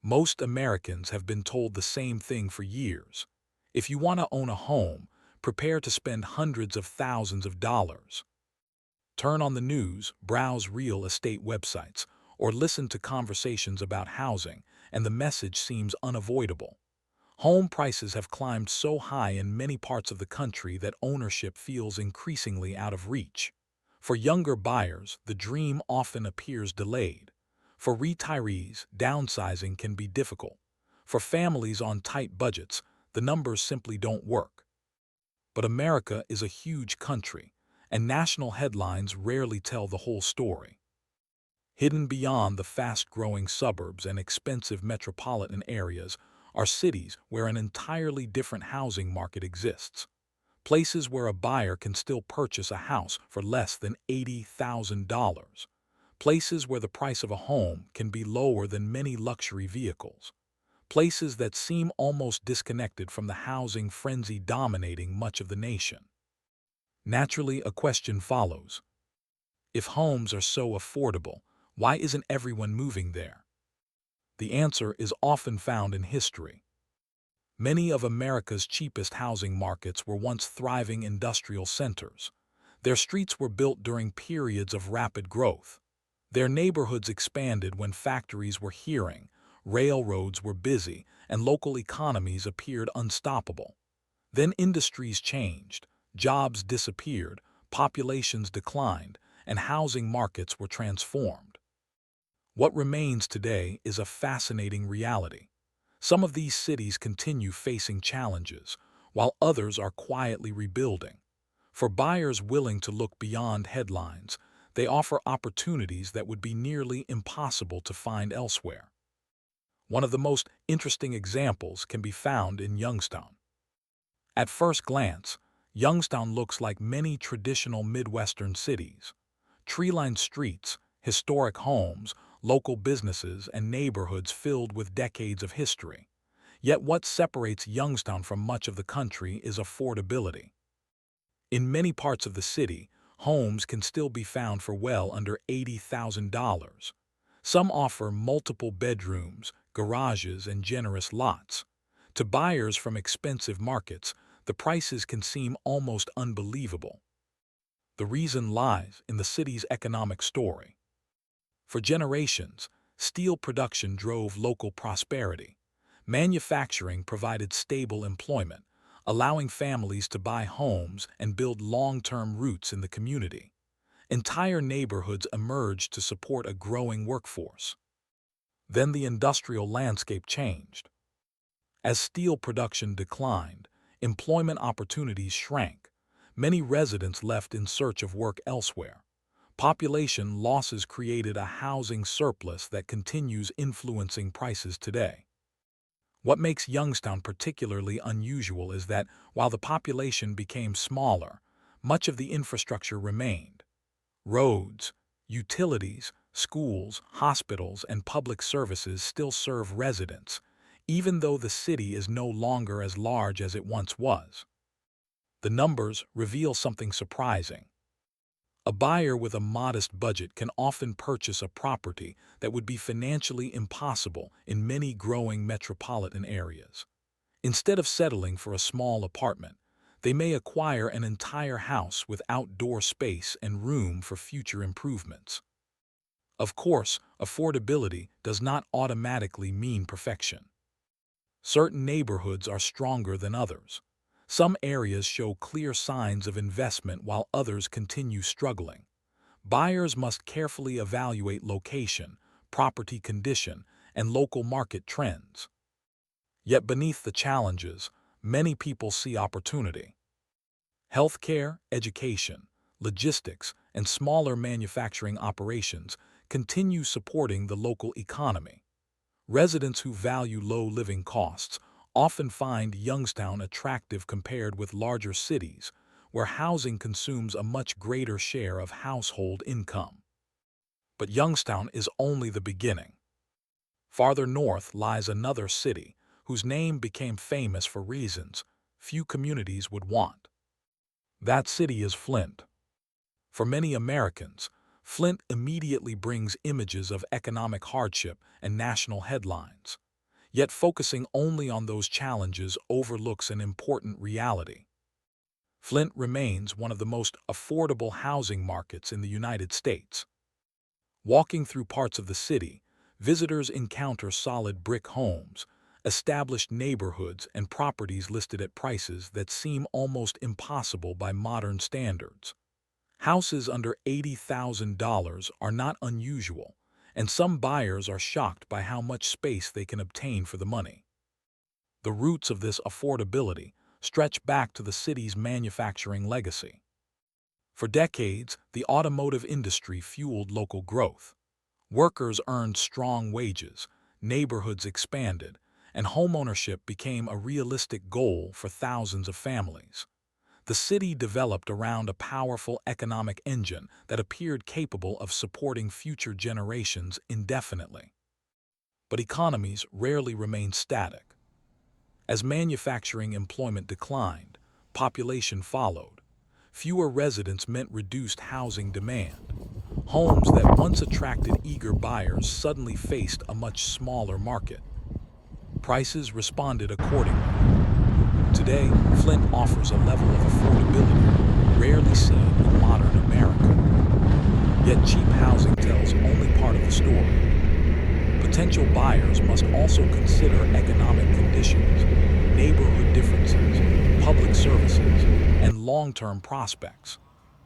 Most Americans have been told the same thing for years. If you want to own a home, prepare to spend hundreds of thousands of dollars. Turn on the news, browse real estate websites, or listen to conversations about housing, and the message seems unavoidable. Home prices have climbed so high in many parts of the country that ownership feels increasingly out of reach. For younger buyers, the dream often appears delayed. For retirees, downsizing can be difficult. For families on tight budgets, the numbers simply don't work. But America is a huge country, and national headlines rarely tell the whole story. Hidden beyond the fast-growing suburbs and expensive metropolitan areas are cities where an entirely different housing market exists. Places where a buyer can still purchase a house for less than $80,000. Places where the price of a home can be lower than many luxury vehicles. Places that seem almost disconnected from the housing frenzy dominating much of the nation. Naturally, a question follows. If homes are so affordable, why isn't everyone moving there? The answer is often found in history. Many of America's cheapest housing markets were once thriving industrial centers. Their streets were built during periods of rapid growth. Their neighborhoods expanded when factories were hiring, railroads were busy, and local economies appeared unstoppable. Then industries changed, jobs disappeared, populations declined, and housing markets were transformed. What remains today is a fascinating reality. Some of these cities continue facing challenges, while others are quietly rebuilding. For buyers willing to look beyond headlines, they offer opportunities that would be nearly impossible to find elsewhere. One of the most interesting examples can be found in Youngstown. At first glance, Youngstown looks like many traditional Midwestern cities. Tree-lined streets, historic homes, local businesses, and neighborhoods filled with decades of history. Yet what separates Youngstown from much of the country is affordability. In many parts of the city, homes can still be found for well under $80,000. Some offer multiple bedrooms, garages, and generous lots. To buyers from expensive markets, the prices can seem almost unbelievable. The reason lies in the city's economic story. For generations, steel production drove local prosperity. Manufacturing provided stable employment, allowing families to buy homes and build long-term roots in the community. Entire neighborhoods emerged to support a growing workforce. Then the industrial landscape changed. As steel production declined, employment opportunities shrank. Many residents left in search of work elsewhere. Population losses created a housing surplus that continues influencing prices today. What makes Youngstown particularly unusual is that, while the population became smaller, much of the infrastructure remained. Roads, utilities, schools, hospitals, and public services still serve residents, even though the city is no longer as large as it once was. The numbers reveal something surprising. A buyer with a modest budget can often purchase a property that would be financially impossible in many growing metropolitan areas. Instead of settling for a small apartment, they may acquire an entire house with outdoor space and room for future improvements. Of course, affordability does not automatically mean perfection. Certain neighborhoods are stronger than others. Some areas show clear signs of investment while others continue struggling. Buyers must carefully evaluate location, property condition, and local market trends. Yet beneath the challenges, many people see opportunity. Healthcare, education, logistics, and smaller manufacturing operations continue supporting the local economy. Residents who value low living costs often find Youngstown attractive compared with larger cities, where housing consumes a much greater share of household income. But Youngstown is only the beginning. Farther north lies another city, whose name became famous for reasons few communities would want. That city is Flint. For many Americans, Flint immediately brings images of economic hardship and national headlines. Yet focusing only on those challenges overlooks an important reality. Flint remains one of the most affordable housing markets in the United States. Walking through parts of the city, visitors encounter solid brick homes, established neighborhoods, and properties listed at prices that seem almost impossible by modern standards. Houses under $80,000 are not unusual, and some buyers are shocked by how much space they can obtain for the money. The roots of this affordability stretch back to the city's manufacturing legacy. For decades, the automotive industry fueled local growth. Workers earned strong wages, neighborhoods expanded, and homeownership became a realistic goal for thousands of families. The city developed around a powerful economic engine that appeared capable of supporting future generations indefinitely. But economies rarely remain static. As manufacturing employment declined, population followed. Fewer residents meant reduced housing demand. Homes that once attracted eager buyers suddenly faced a much smaller market. Prices responded accordingly. Today, Flint offers a level of affordability rarely seen in modern America. Yet cheap housing tells only part of the story. Potential buyers must also consider economic conditions, neighborhood differences, public services, and long-term prospects.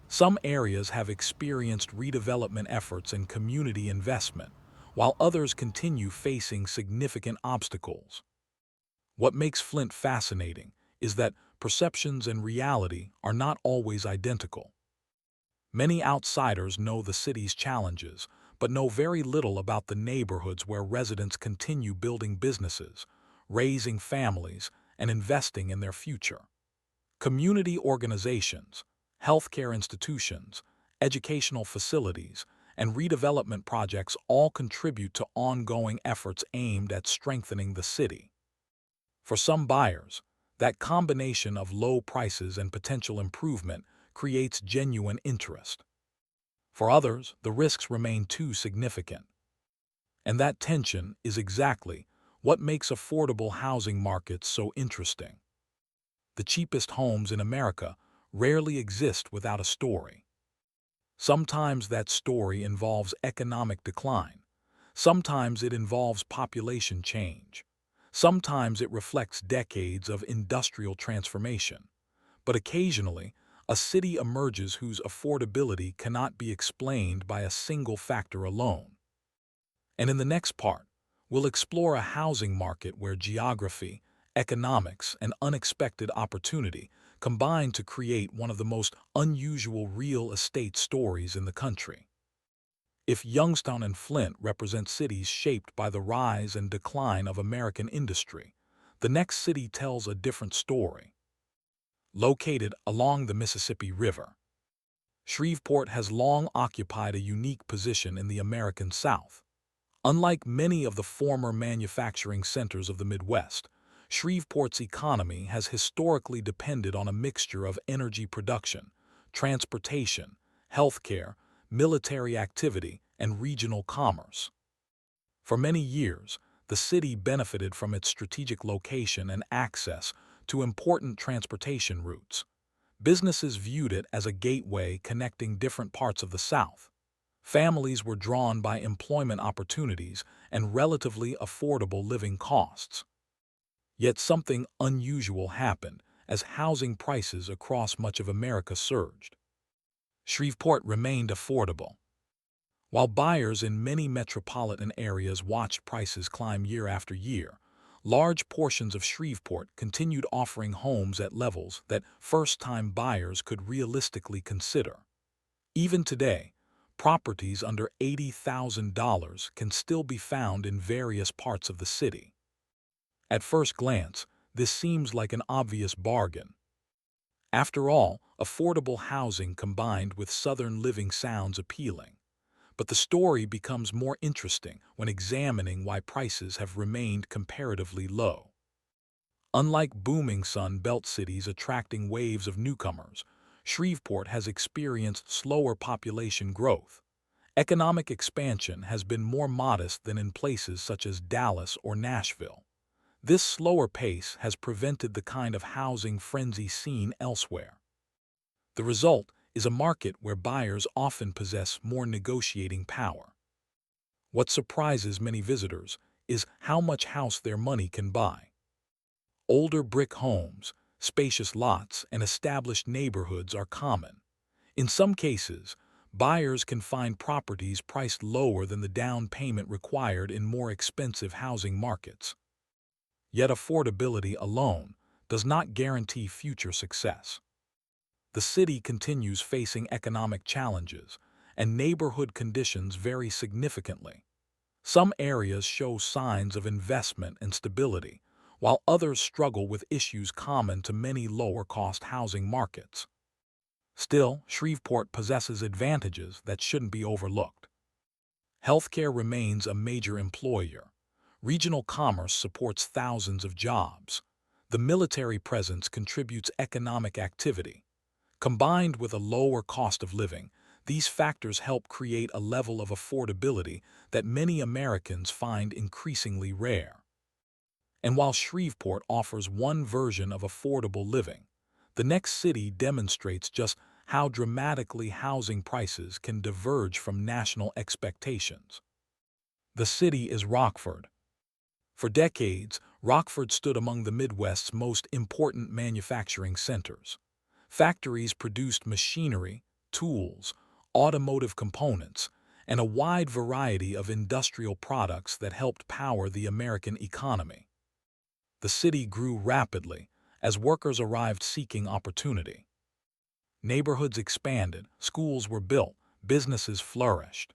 Some areas have experienced redevelopment efforts and community investment, while others continue facing significant obstacles. What makes Flint fascinating is that perceptions and reality are not always identical. Many outsiders know the city's challenges, but know very little about the neighborhoods where residents continue building businesses, raising families, and investing in their future. Community organizations, healthcare institutions, educational facilities, and redevelopment projects all contribute to ongoing efforts aimed at strengthening the city. For some buyers, that combination of low prices and potential improvement creates genuine interest. For others, the risks remain too significant. And that tension is exactly what makes affordable housing markets so interesting. The cheapest homes in America rarely exist without a story. Sometimes that story involves economic decline. Sometimes it involves population change. Sometimes it reflects decades of industrial transformation. But occasionally, a city emerges whose affordability cannot be explained by a single factor alone. And in the next part, we'll explore a housing market where geography, economics, and unexpected opportunity combine to create one of the most unusual real estate stories in the country. If Youngstown and Flint represent cities shaped by the rise and decline of American industry, the next city tells a different story. Located along the Mississippi River, Shreveport has long occupied a unique position in the American South. Unlike many of the former manufacturing centers of the Midwest, Shreveport's economy has historically depended on a mixture of energy production, transportation, healthcare, military activity, and regional commerce. For many years, the city benefited from its strategic location and access to important transportation routes. Businesses viewed it as a gateway connecting different parts of the South. Families were drawn by employment opportunities and relatively affordable living costs. Yet something unusual happened as housing prices across much of America surged. Shreveport remained affordable. While buyers in many metropolitan areas watched prices climb year after year, large portions of Shreveport continued offering homes at levels that first-time buyers could realistically consider. Even today, properties under $80,000 can still be found in various parts of the city. At first glance, this seems like an obvious bargain. After all, affordable housing combined with Southern living sounds appealing. But the story becomes more interesting when examining why prices have remained comparatively low. Unlike booming Sun Belt cities attracting waves of newcomers, Shreveport has experienced slower population growth. Economic expansion has been more modest than in places such as Dallas or Nashville. This slower pace has prevented the kind of housing frenzy seen elsewhere. The result is a market where buyers often possess more negotiating power. What surprises many visitors is how much house their money can buy. Older brick homes, spacious lots, and established neighborhoods are common. In some cases, buyers can find properties priced lower than the down payment required in more expensive housing markets. Yet affordability alone does not guarantee future success. The city continues facing economic challenges, and neighborhood conditions vary significantly. Some areas show signs of investment and stability, while others struggle with issues common to many lower-cost housing markets. Still, Shreveport possesses advantages that shouldn't be overlooked. Healthcare remains a major employer. Regional commerce supports thousands of jobs. The military presence contributes economic activity. Combined with a lower cost of living, these factors help create a level of affordability that many Americans find increasingly rare. And while Shreveport offers one version of affordable living, the next city demonstrates just how dramatically housing prices can diverge from national expectations. The city is Rockford. For decades, Rockford stood among the Midwest's most important manufacturing centers. Factories produced machinery, tools, automotive components, and a wide variety of industrial products that helped power the American economy. The city grew rapidly as workers arrived seeking opportunity. Neighborhoods expanded, schools were built, businesses flourished.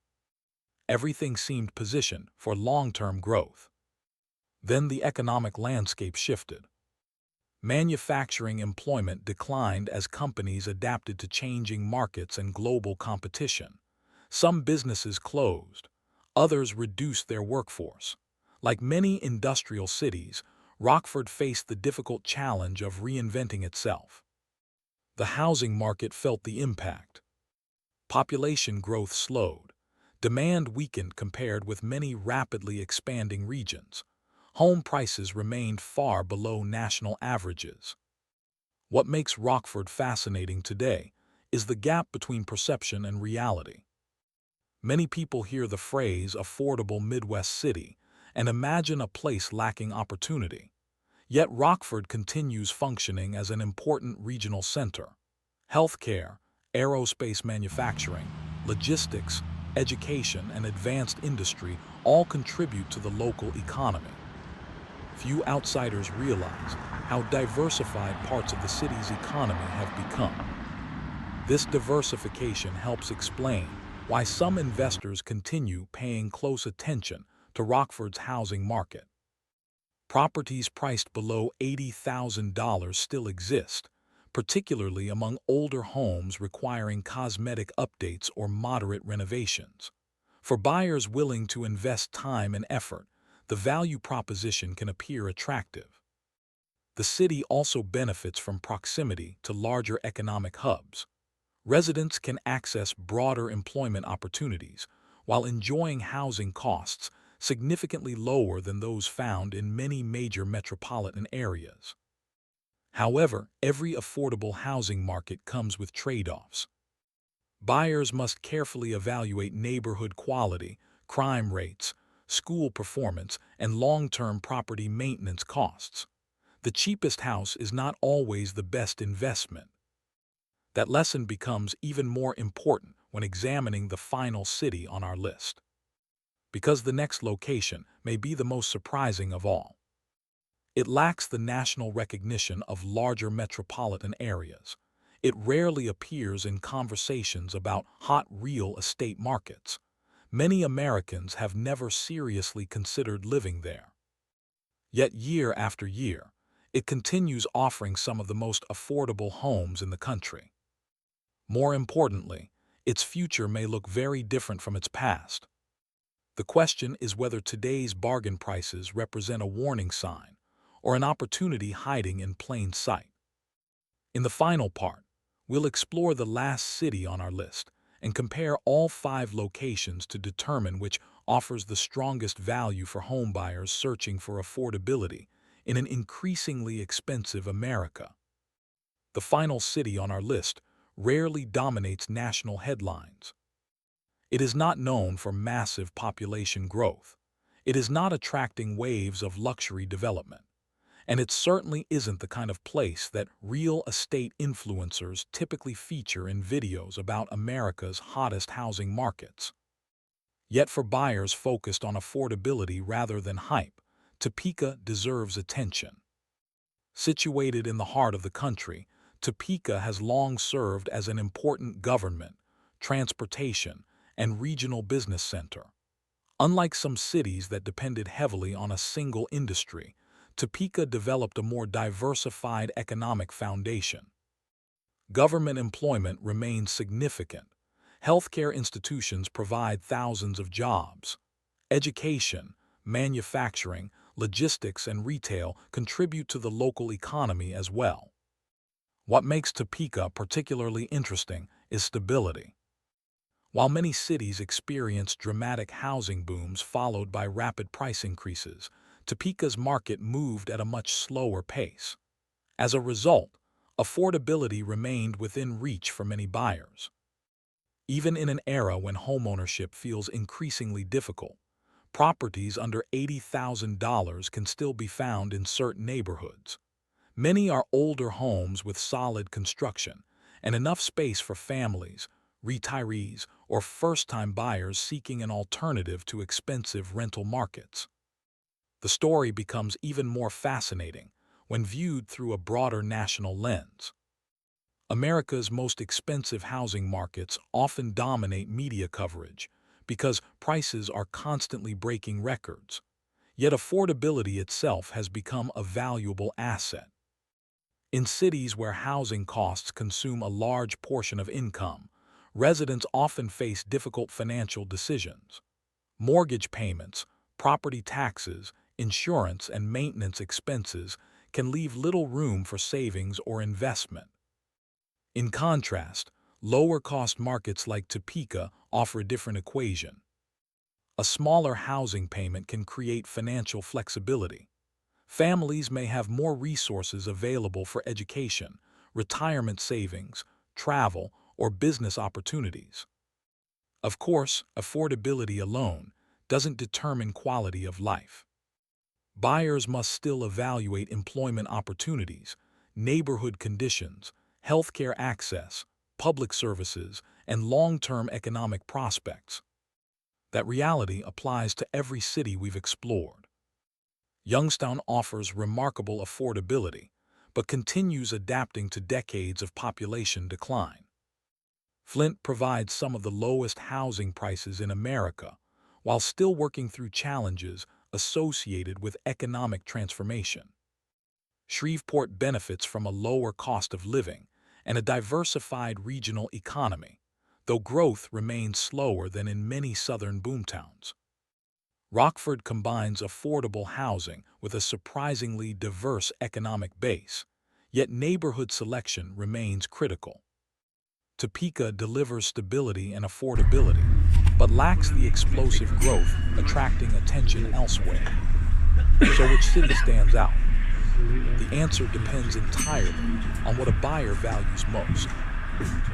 Everything seemed positioned for long-term growth. Then the economic landscape shifted. Manufacturing employment declined as companies adapted to changing markets and global competition. Some businesses closed, others reduced their workforce. Like many industrial cities, Rockford faced the difficult challenge of reinventing itself. The housing market felt the impact. Population growth slowed. Demand weakened compared with many rapidly expanding regions. Home prices remained far below national averages. What makes Rockford fascinating today is the gap between perception and reality. Many people hear the phrase affordable Midwest city and imagine a place lacking opportunity. Yet Rockford continues functioning as an important regional center. Healthcare, aerospace manufacturing, logistics, education, and advanced industry all contribute to the local economy. Few outsiders realize how diversified parts of the city's economy have become. This diversification helps explain why some investors continue paying close attention to Rockford's housing market. Properties priced below $80,000 still exist, particularly among older homes requiring cosmetic updates or moderate renovations. For buyers willing to invest time and effort, the value proposition can appear attractive. The city also benefits from proximity to larger economic hubs. Residents can access broader employment opportunities while enjoying housing costs significantly lower than those found in many major metropolitan areas. However, every affordable housing market comes with trade-offs. Buyers must carefully evaluate neighborhood quality, crime rates, school performance, and long-term property maintenance costs. The cheapest house is not always the best investment. That lesson becomes even more important when examining the final city on our list, because the next location may be the most surprising of all. It lacks the national recognition of larger metropolitan areas. It rarely appears in conversations about hot real estate markets. Many Americans have never seriously considered living there. Yet year after year, it continues offering some of the most affordable homes in the country. More importantly, its future may look very different from its past. The question is whether today's bargain prices represent a warning sign or an opportunity hiding in plain sight. In the final part, we'll explore the last city on our list and compare all 5 locations to determine which offers the strongest value for homebuyers searching for affordability in an increasingly expensive America. The final city on our list rarely dominates national headlines. It is not known for massive population growth. It is not attracting waves of luxury development. And it certainly isn't the kind of place that real estate influencers typically feature in videos about America's hottest housing markets. Yet for buyers focused on affordability rather than hype, Topeka deserves attention. Situated in the heart of the country, Topeka has long served as an important government, transportation, and regional business center. Unlike some cities that depended heavily on a single industry, Topeka developed a more diversified economic foundation. Government employment remains significant. Healthcare institutions provide thousands of jobs. Education, manufacturing, logistics, and retail contribute to the local economy as well. What makes Topeka particularly interesting is stability. While many cities experience dramatic housing booms followed by rapid price increases, Topeka's market moved at a much slower pace. As a result, affordability remained within reach for many buyers. Even in an era when homeownership feels increasingly difficult, properties under $80,000 can still be found in certain neighborhoods. Many are older homes with solid construction and enough space for families, retirees, or first-time buyers seeking an alternative to expensive rental markets. The story becomes even more fascinating when viewed through a broader national lens. America's most expensive housing markets often dominate media coverage because prices are constantly breaking records. Yet affordability itself has become a valuable asset. In cities where housing costs consume a large portion of income, residents often face difficult financial decisions. Mortgage payments, property taxes, insurance, and maintenance expenses can leave little room for savings or investment. In contrast, lower-cost markets like Topeka offer a different equation. A smaller housing payment can create financial flexibility. Families may have more resources available for education, retirement savings, travel, or business opportunities. Of course, affordability alone doesn't determine quality of life. Buyers must still evaluate employment opportunities, neighborhood conditions, healthcare access, public services, and long-term economic prospects. That reality applies to every city we've explored. Youngstown offers remarkable affordability, but continues adapting to decades of population decline. Flint provides some of the lowest housing prices in America, while still working through challenges associated with economic transformation. Shreveport benefits from a lower cost of living and a diversified regional economy, though growth remains slower than in many southern boomtowns. Rockford combines affordable housing with a surprisingly diverse economic base, yet neighborhood selection remains critical. Topeka delivers stability and affordability, but lacks the explosive growth attracting attention elsewhere. So which city stands out? The answer depends entirely on what a buyer values most.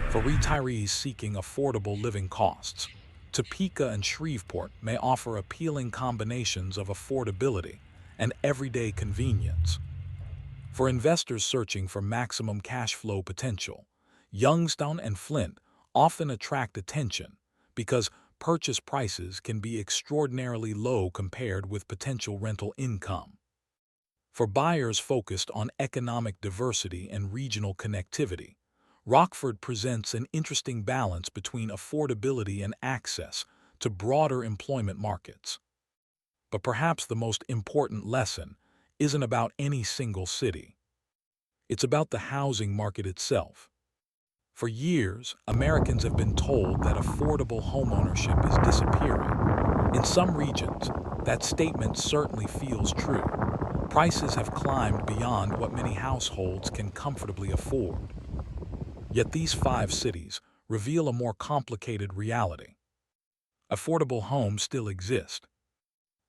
For retirees seeking affordable living costs, Topeka and Shreveport may offer appealing combinations of affordability and everyday convenience. For investors searching for maximum cash flow potential, Youngstown and Flint often attract attention because purchase prices can be extraordinarily low compared with potential rental income. For buyers focused on economic diversity and regional connectivity, Rockford presents an interesting balance between affordability and access to broader employment markets. But perhaps the most important lesson isn't about any single city. It's about the housing market itself. For years, Americans have been told that affordable homeownership is disappearing. In some regions, that statement certainly feels true. Prices have climbed beyond what many households can comfortably afford. Yet these 5 cities reveal a more complicated reality. Affordable homes still exist.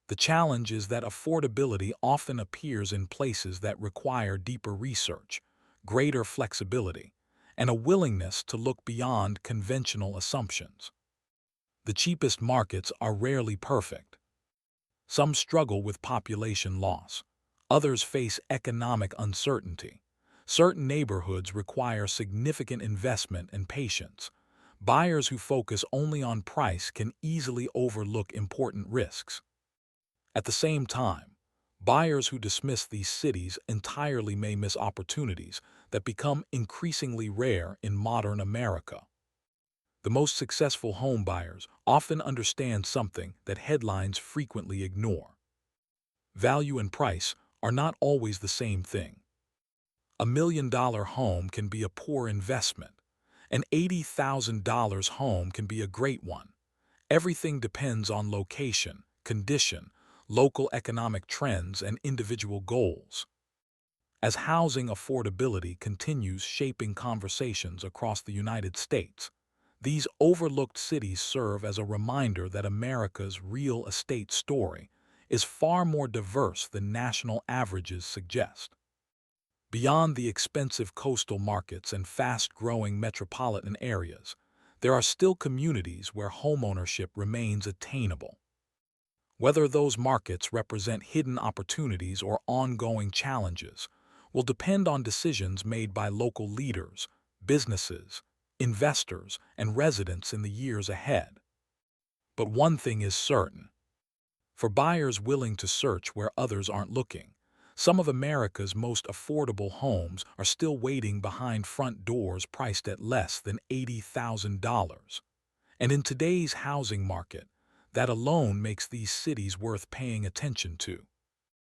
The challenge is that affordability often appears in places that require deeper research, greater flexibility, and a willingness to look beyond conventional assumptions. The cheapest markets are rarely perfect. Some struggle with population loss. Others face economic uncertainty. Certain neighborhoods require significant investment and patience. Buyers who focus only on price can easily overlook important risks. At the same time, buyers who dismiss these cities entirely may miss opportunities that become increasingly rare in modern America. The most successful home buyers often understand something that headlines frequently ignore. Value and price are not always the same thing. $1 million home can be a poor investment. An $80,000 home can be a great one. Everything depends on location, condition, local economic trends, and individual goals. As housing affordability continues shaping conversations across the United States, these overlooked cities serve as a reminder that America's real estate story is far more diverse than national averages suggest. Beyond the expensive coastal markets and fast-growing metropolitan areas, there are still communities where homeownership remains attainable. Whether those markets represent hidden opportunities or ongoing challenges will depend on decisions made by local leaders, businesses, investors, and residents in the years ahead. But one thing is certain. For buyers willing to search where others aren't looking, some of America's most affordable homes are still waiting behind front doors priced at less than $80,000. And in today's housing market, that alone makes these cities worth paying attention to.